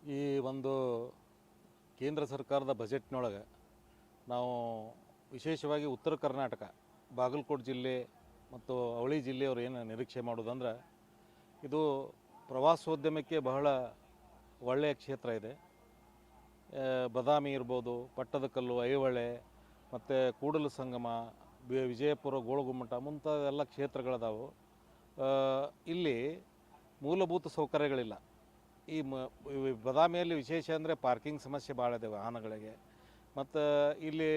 ಈ ಒಂದು ಕೇಂದ್ರ ಸರ್ಕಾರದ ಬಜೆಟ್ನೊಳಗೆ ನಾವು ವಿಶೇಷವಾಗಿ ಉತ್ತರ ಕರ್ನಾಟಕ ಬಾಗಲಕೋಟೆ ಜಿಲ್ಲೆ ಮತ್ತು ಅವಳಿ ಜಿಲ್ಲೆಯವರು ಏನು ನಿರೀಕ್ಷೆ ಮಾಡೋದಂದ್ರೆ ಇದು ಪ್ರವಾಸೋದ್ಯಮಕ್ಕೆ ಬಹಳ ಒಳ್ಳೆಯ ಕ್ಷೇತ್ರ ಇದೆ. ಬದಾಮಿ ಇರ್ಬೋದು, ಪಟ್ಟದಕಲ್ಲು, ಐಹೊಳೆ ಮತ್ತು ಕೂಡಲ ಸಂಗಮ, ವಿಜಯಪುರ, ಗೋಳಗುಮ್ಮಟ ಮುಂತಾದ ಎಲ್ಲ ಕ್ಷೇತ್ರಗಳದಾವು. ಇಲ್ಲಿ ಮೂಲಭೂತ ಸೌಕರ್ಯಗಳಿಲ್ಲ. ಈ ಬದಾಮಿಯಲ್ಲಿ ವಿಶೇಷ ಅಂದರೆ ಪಾರ್ಕಿಂಗ್ ಸಮಸ್ಯೆ ಭಾಳ ಇದೆ ವಾಹನಗಳಿಗೆ. ಮತ್ತು ಇಲ್ಲಿ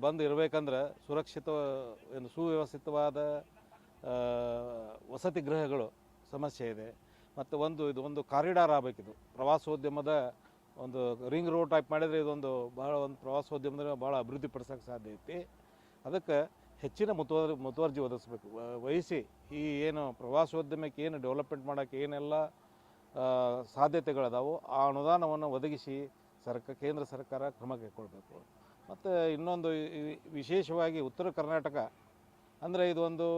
ಬಂದು ಇರಬೇಕಂದ್ರೆ ಸುವ್ಯವಸ್ಥಿತವಾದ ವಸತಿ ಗೃಹಗಳು ಸಮಸ್ಯೆ ಇದೆ. ಮತ್ತು ಇದೊಂದು ಕಾರಿಡಾರ್ ಆಗಬೇಕಿದು ಪ್ರವಾಸೋದ್ಯಮದ ಒಂದು ರಿಂಗ್ ರೋಡ್ ಟೈಪ್ ಮಾಡಿದರೆ ಇದೊಂದು ಒಂದು ಪ್ರವಾಸೋದ್ಯಮದ ಭಾಳ ಅಭಿವೃದ್ಧಿ ಪಡಿಸೋಕ್ಕೆ ಸಾಧ್ಯ ಐತಿ. ಅದಕ್ಕೆ ಹೆಚ್ಚಿನ ಮುತುವರ್ಜಿ ವಹಿಸಿ ಈ ಏನು ಪ್ರವಾಸೋದ್ಯಮಕ್ಕೆ ಏನು ಡೆವಲಪ್ಮೆಂಟ್ ಮಾಡೋಕ್ಕೆ ಏನೆಲ್ಲ ಸಾಧ್ಯತೆಗಳದಾವು ಆ ಅನುದಾನವನ್ನು ಒದಗಿಸಿ ಕೇಂದ್ರ ಸರ್ಕಾರ ಕ್ರಮ ಕೈಗೊಳ್ಳಬೇಕು. ಮತ್ತು ಇನ್ನೊಂದು ವಿಶೇಷವಾಗಿ ಉತ್ತರ ಕರ್ನಾಟಕ ಅಂದರೆ ಇದೊಂದು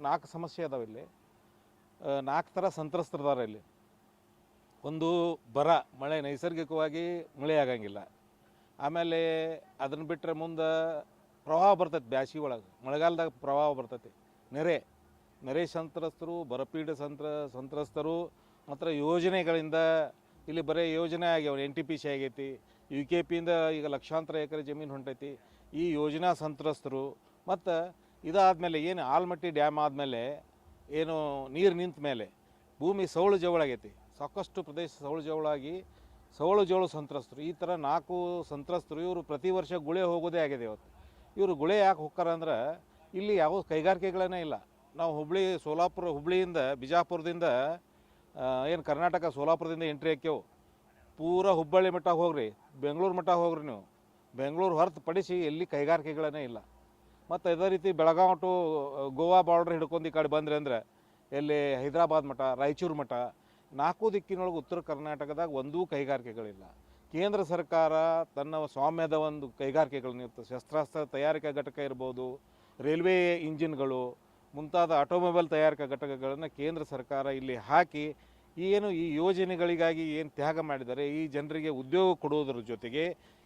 4 ಸಮಸ್ಯೆ ಅದಾವೆ. ಇಲ್ಲಿ 4 ಥರ ಸಂತ್ರಸ್ತರಿದ್ದಾರೆ. ಇಲ್ಲಿ ಒಂದು ಬರ, ಮಳೆ, ನೈಸರ್ಗಿಕವಾಗಿ ಮಳೆ ಆಗಂಗಿಲ್ಲ. ಆಮೇಲೆ ಅದನ್ನು ಬಿಟ್ಟರೆ ಮುಂದೆ ಪ್ರವಾಹ ಬರ್ತೈತೆ, ಬ್ಯಾಸಿಗೆ ಒಳಗೆ ಮಳೆಗಾಲದಾಗ ಪ್ರವಾಹ ಬರ್ತೈತಿ. ನೆರೆ ಸಂತ್ರಸ್ತರು, ಬರಪೀಡ ಸಂತ್ರಸ್ತರು ಮತ್ತು ಯೋಜನೆಗಳಿಂದ ಇಲ್ಲಿ ಬರೀ ಯೋಜನೆ ಆಗ್ಯಾವ. NTPC ಆಗೈತಿ, UKPಯಿಂದ ಈಗ ಲಕ್ಷಾಂತರ ಎಕರೆ ಜಮೀನು ಹೊಂಟೈತಿ. ಈ ಯೋಜನಾ ಸಂತ್ರಸ್ತರು ಮತ್ತು ಇದಾದಮೇಲೆ ಏನು ಆಲ್ಮಟ್ಟಿ ಡ್ಯಾಮ್ ಆದಮೇಲೆ ಏನು ನೀರು ನಿಂತ ಮೇಲೆ ಭೂಮಿ ಸವಳು ಜವಳಾಗೈತಿ, ಸಾಕಷ್ಟು ಪ್ರದೇಶ ಸವಳು ಜವಳಾಗಿ ಸವಳು ಜವಳು ಸಂತ್ರಸ್ತರು. ಈ ಥರ 4 ಸಂತ್ರಸ್ತರು ಇವರು ಪ್ರತಿ ವರ್ಷ ಗುಳೆ ಹೋಗೋದೇ ಆಗಿದೆ. ಇವತ್ತು ಇವರು ಗುಳೆ ಯಾಕೆ ಹೋಗ್ತಾರೆ ಅಂದ್ರೆ ಇಲ್ಲಿ ಯಾವ ಕೈಗಾರಿಕೆಗಳೇ ಇಲ್ಲ. ನಾವು ಹುಬ್ಳಿಯಿಂದ ಬಿಜಾಪುರದಿಂದ ಏನು ಕರ್ನಾಟಕ ಸೋಲಾಪುರದಿಂದ ಎಂಟ್ರಿ ಹಾಕ್ಯವು. ಪೂರಾ ಹುಬ್ಬಳ್ಳಿ ಮಟ್ಟ ಹೋಗ್ರಿ, ಬೆಂಗಳೂರು ಮಟ್ಟ ಹೋಗ್ರಿ. ನೀವು ಬೆಂಗಳೂರು ಹೊರತುಪಡಿಸಿ ಎಲ್ಲಿ ಕೈಗಾರಿಕೆಗಳೇ ಇಲ್ಲ. ಮತ್ತು ಅದೇ ರೀತಿ ಬೆಳಗಾವಿ ಟು ಗೋವಾ ಬಾರ್ಡ್ರ್ ಹಿಡ್ಕೊಂಡು ಈ ಕಡೆ ಬಂದರೆ ಅಂದರೆ ಎಲ್ಲಿ ಹೈದರಾಬಾದ್ ಮಠ, ರಾಯಚೂರು ಮಠ, 4 ದಿಕ್ಕಿನೊಳಗೆ ಉತ್ತರ ಕರ್ನಾಟಕದಾಗ ಒಂದೂ ಕೈಗಾರಿಕೆಗಳಿಲ್ಲ. ಕೇಂದ್ರ ಸರ್ಕಾರ ತನ್ನ ಸ್ವಾಮ್ಯದ ಒಂದು ಕೈಗಾರಿಕೆಗಳನ್ನಿರ್ತದೆ. ಶಸ್ತ್ರಾಸ್ತ್ರ ತಯಾರಿಕಾ ಘಟಕ ಇರ್ಬೋದು, ರೈಲ್ವೆ ಇಂಜಿನ್ಗಳು ಮುಂತಾದ ಆಟೋಮೊಬೈಲ್ ತಯಾರಿಕಾ ಘಟಕಗಳನ್ನು ಕೇಂದ್ರ ಸರ್ಕಾರ ಇಲ್ಲಿ ಹಾಕಿ ಈ ಯೋಜನೆಗಳಿಗಾಗಿ ಏನು ತ್ಯಾಗ ಮಾಡಿದ್ದಾರೆ, ಈ ಜನರಿಗೆ ಉದ್ಯೋಗ ಕೊಡುವುದರ ಜೊತೆಗೆ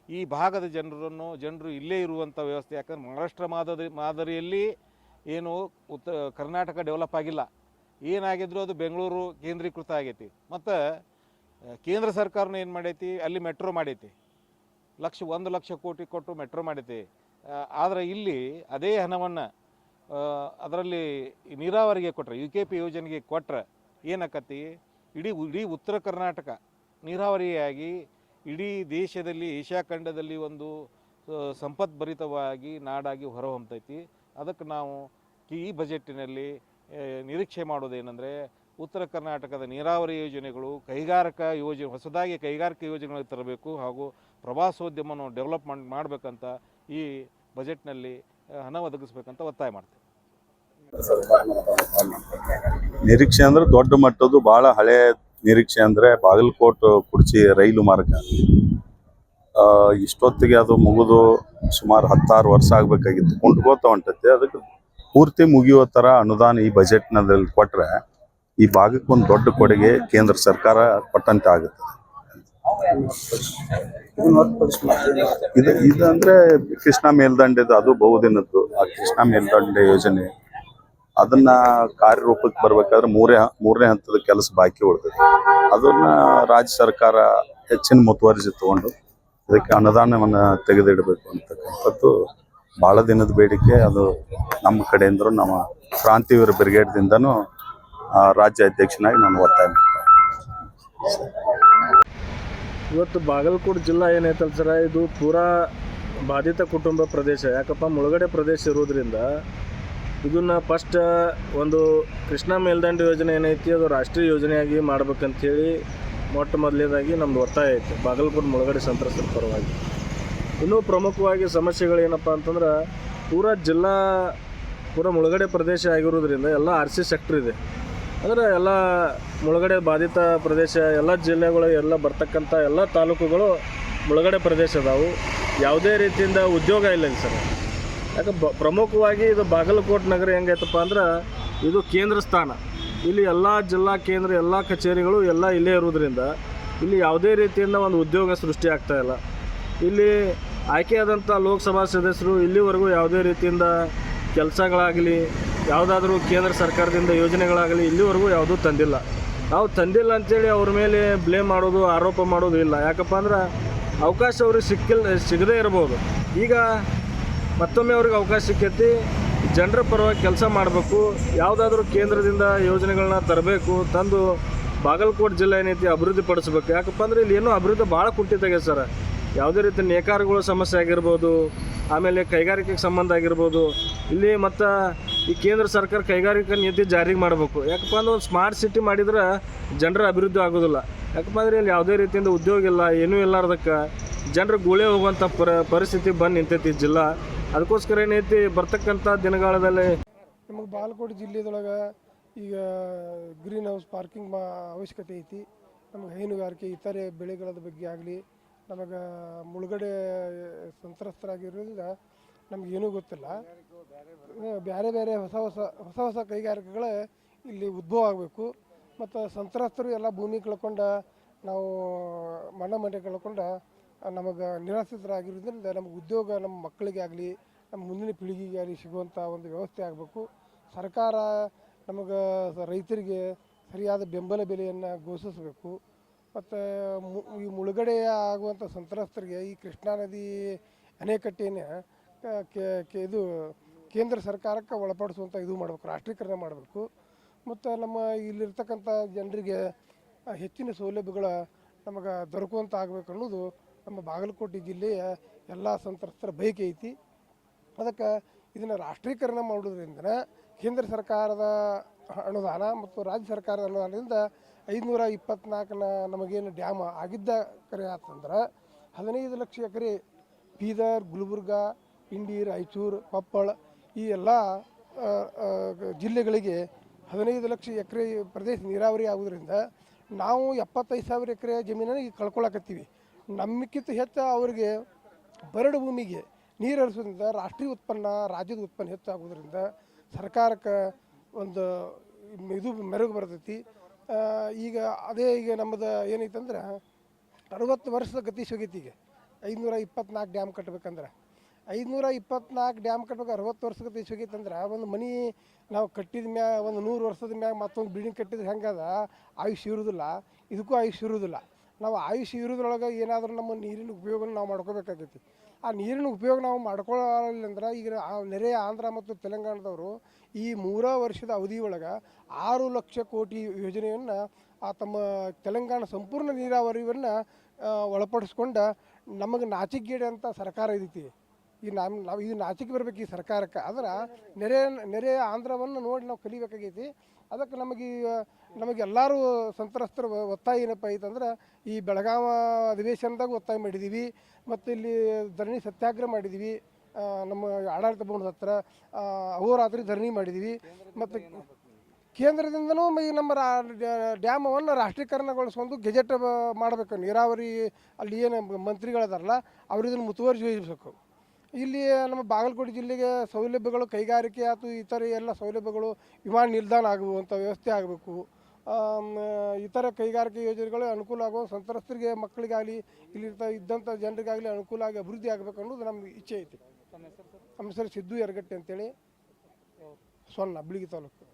ಈ ಭಾಗದ ಜನರು ಇಲ್ಲೇ ಇರುವಂಥ ವ್ಯವಸ್ಥೆ. ಯಾಕಂದ್ರೆ ಮಹಾರಾಷ್ಟ್ರ ಮಾದರಿಯಲ್ಲಿ ಏನು ಕರ್ನಾಟಕ ಡೆವಲಪ್ ಆಗಿಲ್ಲ. ಏನಾಗಿದ್ರು ಅದು ಬೆಂಗಳೂರು ಕೇಂದ್ರೀಕೃತ ಆಗೈತಿ. ಮತ್ತು ಕೇಂದ್ರ ಸರ್ಕಾರನೂ ಏನು ಮಾಡೈತಿ, ಅಲ್ಲಿ ಮೆಟ್ರೋ ಮಾಡೈತಿ. 1 ಲಕ್ಷ ಕೋಟಿ ಕೊಟ್ಟು ಮೆಟ್ರೋ ಮಾಡೈತಿ. ಆದರೆ ಇಲ್ಲಿ ಅದೇ ಹಣವನ್ನು ಅದರಲ್ಲಿ ನೀರಾವರಿಗೆ ಕೊಟ್ಟರೆ, UKP ಯೋಜನೆಗೆ ಕೊಟ್ಟರೆ ಏನಾಕತಿ, ಇಡೀ ಉತ್ತರ ಕರ್ನಾಟಕ ನೀರಾವರಿಯಾಗಿ ಇಡೀ ದೇಶದಲ್ಲಿ, ಏಷ್ಯಾ ಖಂಡದಲ್ಲಿ ಒಂದು ಸಂಪದ್ಭರಿತವಾಗಿ ನಾಡಾಗಿ ಹೊರಹೊಮ್ಮತೈತಿ. ಅದಕ್ಕೆ ನಾವು ಈ ಬಜೆಟ್ಟಿನಲ್ಲಿ ನಿರೀಕ್ಷೆ ಮಾಡೋದೇನೆಂದರೆ ಉತ್ತರ ಕರ್ನಾಟಕದ ನೀರಾವರಿ ಯೋಜನೆಗಳು, ಹೊಸದಾಗಿ ಕೈಗಾರಿಕಾ ಯೋಜನೆಗಳು ತರಬೇಕು ಹಾಗೂ ಪ್ರವಾಸೋದ್ಯಮವನ್ನು ಡೆವಲಪ್ಮೆಂಟ್ ಮಾಡಬೇಕಂತ ಈ ಬಜೆಟ್ನಲ್ಲಿ ಹಣ ಒದಗಿಸ್ಬೇಕಂತ ಒತ್ತಾಯ ಮಾಡ್ತೇವೆ. ನಿರೀಕ್ಷೆ ಅಂದ್ರೆ ದೊಡ್ಡ ಮಟ್ಟದ್ದು ಭಾಳ ಹಳೆ ನಿರೀಕ್ಷೆ ಅಂದರೆ ಬಾಗಲಕೋಟೆ ಕುರ್ಚಿ ರೈಲು ಮಾರ್ಗ. ಇಷ್ಟೊತ್ತಿಗೆ ಅದು ಮುಗಿದು ಸುಮಾರು 16 ವರ್ಷ ಆಗಬೇಕಾಗಿತ್ತು. ಕುಂಟ್ಕೋತ ಹೊಂಟೈತೆ. ಅದಕ್ಕೆ ಪೂರ್ತಿ ಮುಗಿಯೋ ಥರ ಅನುದಾನ ಈ ಬಜೆಟ್ನಲ್ಲಿ ಕೊಟ್ಟರೆ ಈ ಭಾಗಕ್ಕೆ ಒಂದು ದೊಡ್ಡ ಕೊಡುಗೆ ಕೇಂದ್ರ ಸರ್ಕಾರ ಕೊಟ್ಟಂತೆ ಆಗುತ್ತೆ. ಇದು ಅಂದರೆ ಕೃಷ್ಣಾ ಮೇಲ್ದಂಡೆದು, ಅದು ಬಹುದಿನದ್ದು. ಆ ಕೃಷ್ಣಾ ಮೇಲ್ದಂಡೆ ಯೋಜನೆ ಅದನ್ನ ಕಾರ್ಯರೂಪಕ್ಕೆ ಬರ್ಬೇಕಾದ್ರೆ ಮೂರನೇ ಹಂತದ ಕೆಲಸ ಬಾಕಿ ಉಳಿತದೆ. ಅದನ್ನ ರಾಜ್ಯ ಸರ್ಕಾರ ಹೆಚ್ಚಿನ ಮುತುವರ್ಜಿ ತಗೊಂಡು ಇದಕ್ಕೆ ಅನುದಾನವನ್ನು ತೆಗೆದಿಡಬೇಕು ಅಂತಕ್ಕಂಥದ್ದು ಭಾಳ ದಿನದ ಬೇಡಿಕೆ. ಅದು ನಮ್ಮ ಕಡೆಯಿಂದ, ನಮ್ಮ ಕ್ರಾಂತಿವೀರ ಬ್ರಿಗೇಡ್ದಿಂದನೂ ರಾಜ್ಯ ಅಧ್ಯಕ್ಷನಾಗಿ ನಾನು ಒತ್ತಾಯ ಮಾಡ್ತೇನೆ. ಇವತ್ತು ಬಾಗಲಕೋಟೆ ಜಿಲ್ಲಾ ಏನೈತಲ್ಲ ಸರ, ಇದು ಪೂರಾ ಬಾಧಿತ ಕುಟುಂಬ ಪ್ರದೇಶ. ಯಾಕಪ್ಪ, ಮುಳುಗಡೆ ಪ್ರದೇಶ ಇರೋದ್ರಿಂದ ಇದನ್ನು ಫಸ್ಟ್ ಒಂದು ಕೃಷ್ಣಾ ಮೇಲ್ದಂಡೆ ಯೋಜನೆ ಏನೈತಿ ಅದು ರಾಷ್ಟ್ರೀಯ ಯೋಜನೆಯಾಗಿ ಮಾಡ್ಬೇಕಂತೇಳಿ ಮೊದಲನೇದಾಗಿ ನಮ್ಮದು ಒತ್ತಾಯ ಐತೆ ಬಾಗಲಕೋಟೆ ಮುಳುಗಡೆ ಸಂತ್ರಸ್ತರ ಪರವಾಗಿ. ಇನ್ನೂ ಪ್ರಮುಖವಾಗಿ ಸಮಸ್ಯೆಗಳೇನಪ್ಪ ಅಂತಂದ್ರೆ ಪೂರಾ ಮುಳುಗಡೆ ಪ್ರದೇಶ ಆಗಿರೋದ್ರಿಂದ ಎಲ್ಲ RC ಸೆಕ್ಟರ್ ಇದೆ. ಅಂದರೆ ಎಲ್ಲ ಮುಳುಗಡೆ ಬಾಧಿತ ಪ್ರದೇಶ, ಎಲ್ಲ ಜಿಲ್ಲೆಗಳು, ಎಲ್ಲ ಬರ್ತಕ್ಕಂಥ ಎಲ್ಲ ತಾಲೂಕುಗಳು ಮುಳುಗಡೆ ಪ್ರದೇಶ ಅದಾವು. ಯಾವುದೇ ರೀತಿಯಿಂದ ಉದ್ಯೋಗ ಇಲ್ಲ ಸರ್. ಯಾಕೆ ಪ್ರಮುಖವಾಗಿ ಇದು ಬಾಗಲಕೋಟೆ ನಗರ ಹೆಂಗೈತಪ್ಪ ಅಂದ್ರೆ ಇದು ಕೇಂದ್ರ ಸ್ಥಾನ. ಇಲ್ಲಿ ಎಲ್ಲ ಜಿಲ್ಲಾ ಕೇಂದ್ರ, ಎಲ್ಲ ಕಚೇರಿಗಳು ಎಲ್ಲ ಇಲ್ಲೇ ಇರೋದ್ರಿಂದ ಇಲ್ಲಿ ಯಾವುದೇ ರೀತಿಯಿಂದ ಒಂದು ಉದ್ಯೋಗ ಸೃಷ್ಟಿ ಆಗ್ತಾ ಇಲ್ಲ. ಇಲ್ಲಿ ಆಯ್ಕೆಯಾದಂಥ ಲೋಕಸಭಾ ಸದಸ್ಯರು ಇಲ್ಲಿವರೆಗೂ ಯಾವುದೇ ರೀತಿಯಿಂದ ಕೆಲಸಗಳಾಗಲಿ ಯಾವುದಾದ್ರೂ ಕೇಂದ್ರ ಸರ್ಕಾರದಿಂದ ಯೋಜನೆಗಳಾಗಲಿ ಇಲ್ಲಿವರೆಗೂ ಯಾವುದೂ ತಂದಿಲ್ಲ. ನಾವು ತಂದಿಲ್ಲ ಅಂಥೇಳಿ ಅವ್ರ ಮೇಲೆ ಬ್ಲೇಮ್ ಮಾಡೋದು, ಆರೋಪ ಮಾಡೋದು ಇಲ್ಲ. ಯಾಕಪ್ಪ ಅಂದ್ರೆ ಅವಕಾಶ ಅವ್ರಿಗೆ ಸಿಗದೇ ಇರ್ಬೋದು. ಈಗ ಮತ್ತೊಮ್ಮೆ ಅವ್ರಿಗೆ ಅವಕಾಶ ಸಿಕ್ಕೈತಿ, ಜನರ ಪರವಾಗಿ ಕೆಲಸ ಮಾಡಬೇಕು, ಯಾವುದಾದ್ರೂ ಕೇಂದ್ರದಿಂದ ಯೋಜನೆಗಳನ್ನ ತರಬೇಕು, ತಂದು ಬಾಗಲಕೋಟೆ ಜಿಲ್ಲೆ ಏನೈತಿ ಅಭಿವೃದ್ಧಿ ಪಡಿಸ್ಬೇಕು. ಯಾಕಪ್ಪ ಅಂದರೆ ಇಲ್ಲಿ ಏನೋ ಅಭಿವೃದ್ಧಿ ಭಾಳ ಕುಂಠಿತಾಗಿದೆ ಸರ್. ಯಾವುದೇ ರೀತಿ ನೇಕಾರಗಳ ಸಮಸ್ಯೆ ಆಗಿರ್ಬೋದು, ಆಮೇಲೆ ಕೈಗಾರಿಕೆಗೆ ಸಂಬಂಧ ಆಗಿರ್ಬೋದು. ಇಲ್ಲಿ ಮತ್ತು ಈ ಕೇಂದ್ರ ಸರ್ಕಾರ ಕೈಗಾರಿಕಾ ನೀತಿ ಜಾರಿಗೆ ಮಾಡಬೇಕು. ಯಾಕಪ್ಪ ಅಂದ್ರೆ ಒಂದು ಸ್ಮಾರ್ಟ್ ಸಿಟಿ ಮಾಡಿದ್ರೆ ಜನರ ಅಭಿವೃದ್ಧಿ ಆಗೋದಿಲ್ಲ. ಯಾಕಪ್ಪ ಅಂದರೆ ಇಲ್ಲಿ ಯಾವುದೇ ರೀತಿಯಿಂದ ಉದ್ಯೋಗ ಇಲ್ಲ, ಏನೂ ಇಲ್ಲಾರ್ದಕ್ಕೆ ಜನರು ಗುಳೆ ಹೋಗುವಂಥ ಪರಿಸ್ಥಿತಿ ಬಂದು ನಿಂತೈತಿ ಜಿಲ್ಲಾ. ಅದಕ್ಕೋಸ್ಕರ ಏನೈತಿ ಬರ್ತಕ್ಕಂಥ ದಿನಗಾಲದಲ್ಲಿ ನಮಗೆ ಬಾಗಲಕೋಟೆ ಜಿಲ್ಲೆದೊಳಗೆ ಈಗ ಗ್ರೀನ್ ಹೌಸ್ ಪಾರ್ಕಿಂಗ್ ಅವಶ್ಯಕತೆ ಐತಿ. ನಮಗೆ ಹೈನುಗಾರಿಕೆ ಇತರೆ ಬೆಳೆಗಳ ಬಗ್ಗೆ ಆಗಲಿ ನಮಗೆ ಮುಳುಗಡೆ ಸಂತ್ರಸ್ತರಾಗಿರೋದ್ರಿಂದ ನಮಗೇನೂ ಗೊತ್ತಿಲ್ಲ. ಬೇರೆ ಬೇರೆ ಹೊಸ ಕೈಗಾರಿಕೆಗಳು ಇಲ್ಲಿ ಉದ್ಭವ ಆಗಬೇಕು. ಮತ್ತು ಸಂತ್ರಸ್ತರು ಎಲ್ಲ ಭೂಮಿ ಕಳ್ಕೊಂಡು ನಾವು ಮನೆ ಕಳ್ಕೊಂಡು ನಮಗೆ ನಿರಾಶ್ರಿತರಾಗಿರೋದ್ರಿಂದ ನಮಗೆ ಉದ್ಯೋಗ ನಮ್ಮ ಮಕ್ಕಳಿಗೆ ಆಗಲಿ ನಮ್ಮ ಮುಂದಿನ ಪೀಳಿಗೆಗೆ ಆಗಲಿ ಸಿಗುವಂಥ ಒಂದು ವ್ಯವಸ್ಥೆ ಆಗಬೇಕು. ಸರ್ಕಾರ ನಮಗೆ ರೈತರಿಗೆ ಸರಿಯಾದ ಬೆಂಬಲ ಬೆಲೆಯನ್ನು ಘೋಷಿಸಬೇಕು. ಮತ್ತು ಈ ಮುಳುಗಡೆ ಆಗುವಂಥ ಸಂತ್ರಸ್ತರಿಗೆ ಈ ಕೃಷ್ಣಾ ನದಿ ಅಣೆಕಟ್ಟೆಯನ್ನು ಇದು ಕೇಂದ್ರ ಸರ್ಕಾರಕ್ಕೆ ಒಳಪಡಿಸುವಂಥ ಇದು ಮಾಡಬೇಕು, ರಾಷ್ಟ್ರೀಕರಣ ಮಾಡಬೇಕು. ಮತ್ತು ನಮ್ಮ ಇಲ್ಲಿರ್ತಕ್ಕಂಥ ಜನರಿಗೆ ಹೆಚ್ಚಿನ ಸೌಲಭ್ಯಗಳು ನಮಗೆ ದೊರಕುವಂಥ ಆಗಬೇಕು ಅನ್ನೋದು ನಮ್ಮ ಬಾಗಲಕೋಟೆ ಜಿಲ್ಲೆಯ ಎಲ್ಲ ಸಂತ್ರಸ್ತರ ಬಯಕೆ ಐತಿ. ಅದಕ್ಕೆ ಇದನ್ನು ರಾಷ್ಟ್ರೀಕರಣ ಮಾಡೋದ್ರಿಂದ ಕೇಂದ್ರ ಸರ್ಕಾರದ ಅನುದಾನ ಮತ್ತು ರಾಜ್ಯ ಸರ್ಕಾರದ ಅನುದಾನದಿಂದ 524 ನಮಗೇನು ಡ್ಯಾಮ್ ಆಗಿದ್ದ ಕರೆ ಆತಂದ್ರೆ 15 ಲಕ್ಷ ಎಕರೆ ಬೀದರ್, ಗುಲ್ಬರ್ಗ, ಇಂಡಿ, ರಾಯಚೂರು, ಕೊಪ್ಪಳ ಈ ಎಲ್ಲ ಜಿಲ್ಲೆಗಳಿಗೆ 15 ಲಕ್ಷ ಎಕರೆ ಪ್ರದೇಶ ನೀರಾವರಿ ಆಗೋದ್ರಿಂದ ನಾವು 75,000 ಎಕರೆ ಜಮೀನನ್ನು ಈಗ ಕಳ್ಕೊಳಕತ್ತೀವಿ. ನಮ್ಮಕ್ಕಿಂತ ಹೆಚ್ಚು ಅವರಿಗೆ ಬರಡು ಭೂಮಿಗೆ ನೀರು ಹರಿಸೋದ್ರಿಂದ ರಾಷ್ಟ್ರೀಯ ಉತ್ಪನ್ನ, ರಾಜ್ಯದ ಉತ್ಪನ್ನ ಹೆಚ್ಚಾಗೋದ್ರಿಂದ ಸರ್ಕಾರಕ್ಕೆ ಒಂದು ಇದು ಮೆರುಗು ಬರ್ತೈತಿ. ಈಗ ನಮ್ಮದು ಏನೈತಂದ್ರೆ 60 ವರ್ಷದ ಗತಿ ಹೋಗೈತಿ. ಈಗ 524 ಡ್ಯಾಮ್ ಕಟ್ಟಬೇಕಂದ್ರೆ 524 ಡ್ಯಾಮ್ ಕಟ್ಟಬೇಕು. 60 ವರ್ಷದ ಗತಿ ಹೋಗೈತಂದ್ರೆ ಒಂದು ಮನೆ ನಾವು ಕಟ್ಟಿದ ಮ್ಯಾಗ ಒಂದು 100 ವರ್ಷದ ಮ್ಯಾಗ ಮತ್ತೊಂದು ಬಿಲ್ಡಿಂಗ್ ಕಟ್ಟಿದ್ರೆ ಹೆಂಗದ ಆಯುಷ್ಯ ಇರೋದಿಲ್ಲ. ಇದಕ್ಕೂ ಆಯುಷ್ಯ ಇರೋದಿಲ್ಲ. ನಾವು ಆಯುಷ್ಯ ಇರೋದ್ರೊಳಗೆ ಏನಾದರೂ ನಮ್ಮ ನೀರಿನ ಉಪಯೋಗನ ನಾವು ಮಾಡ್ಕೋಬೇಕಾಗೈತಿ. ಆ ನೀರಿನ ಉಪಯೋಗ ನಾವು ಮಾಡ್ಕೊಳ್ಳಿಲ್ಲ ಅಂದ್ರೆ ಈಗ ನೆರೆಯ ಆಂಧ್ರ ಮತ್ತು ತೆಲಂಗಾಣದವರು ಈ 3 ವರ್ಷದ ಅವಧಿ ಒಳಗೆ 6 ಲಕ್ಷ ಕೋಟಿ ಯೋಜನೆಯನ್ನು ತಮ್ಮ ತೆಲಂಗಾಣ ಸಂಪೂರ್ಣ ನೀರಾವರಿಯನ್ನು ಒಳಪಡಿಸ್ಕೊಂಡು ನಮಗೆ ನಾಚಿಕೆಗೇಡಿ ಅಂತ ಸರ್ಕಾರ ಇದೈತಿ. ಈಗ ನಾವು ಈಗ ನಾಚಿಕೆ ಬರಬೇಕು ಈ ಸರ್ಕಾರಕ್ಕೆ. ಆದ್ರೆ ನೆರೆಯ ಆಂಧ್ರವನ್ನು ನೋಡಿ ನಾವು ಕಲಿಬೇಕಾಗೈತಿ. ಅದಕ್ಕೆ ನಮಗೆಲ್ಲರೂ ಸಂತ್ರಸ್ತರ ಒತ್ತಾಯ ಏನಪ್ಪ ಐತಂದ್ರೆ ಈ ಬೆಳಗಾವ ಅಧಿವೇಶನದಾಗ ಒತ್ತಾಯ ಮಾಡಿದ್ದೀವಿ. ಮತ್ತು ಇಲ್ಲಿ ಧರಣಿ ಸತ್ಯಾಗ್ರಹ ಮಾಡಿದ್ದೀವಿ. ನಮ್ಮ ಆಡಳಿತ ಭವನದ ಹತ್ರ ಅಹೋರಾತ್ರಿ ಧರಣಿ ಮಾಡಿದ್ದೀವಿ. ಮತ್ತು ಕೇಂದ್ರದಿಂದನೂ ನಮ್ಮ ಡ್ಯಾಮವನ್ನು ರಾಷ್ಟ್ರೀಕರಣಗೊಳಿಸ್ಕೊಂಡು ಗೆಜೆಟ್ ಮಾಡಬೇಕು. ನೀರಾವರಿ ಅಲ್ಲಿ ಏನು ಮಂತ್ರಿಗಳದಾರಲ್ಲ ಅವ್ರು ಇದನ್ನು ಮುತುವರ್ಜಿ ವಹಿಸಬೇಕು. ಇಲ್ಲಿ ನಮ್ಮ ಬಾಗಲಕೋಟೆ ಜಿಲ್ಲೆಗೆ ಸೌಲಭ್ಯಗಳು ಕೈಗಾರಿಕೆ ಆಯ್ತು ಇತರೆ ಎಲ್ಲ ಸೌಲಭ್ಯಗಳು ವಿಮಾನ ನಿಲ್ದಾಣ ಆಗುವಂಥ ವ್ಯವಸ್ಥೆ ಆಗಬೇಕು. ಇತರ ಕೈಗಾರಿಕೆ ಯೋಜನೆಗಳು ಅನುಕೂಲ ಆಗೋ ಸಂತ್ರಸ್ತರಿಗೆ ಮಕ್ಕಳಿಗಾಗಲಿ ಇಲ್ಲಿ ಇದ್ದಂಥ ಜನರಿಗಾಗಲಿ ಅನುಕೂಲ ಆಗಿ ಅಭಿವೃದ್ಧಿ ಆಗಬೇಕು ಅನ್ನೋದು ನಮ್ಗೆ ಇಚ್ಛೆ ಐತಿ. ನಮ್ಮ ಹೆಸರು ಸಿದ್ದು ಯರಗಟ್ಟಿ ಅಂತೇಳಿ, ಸೊನ್ನ ಬಿಳಿಗಿ ತಾಲೂಕು.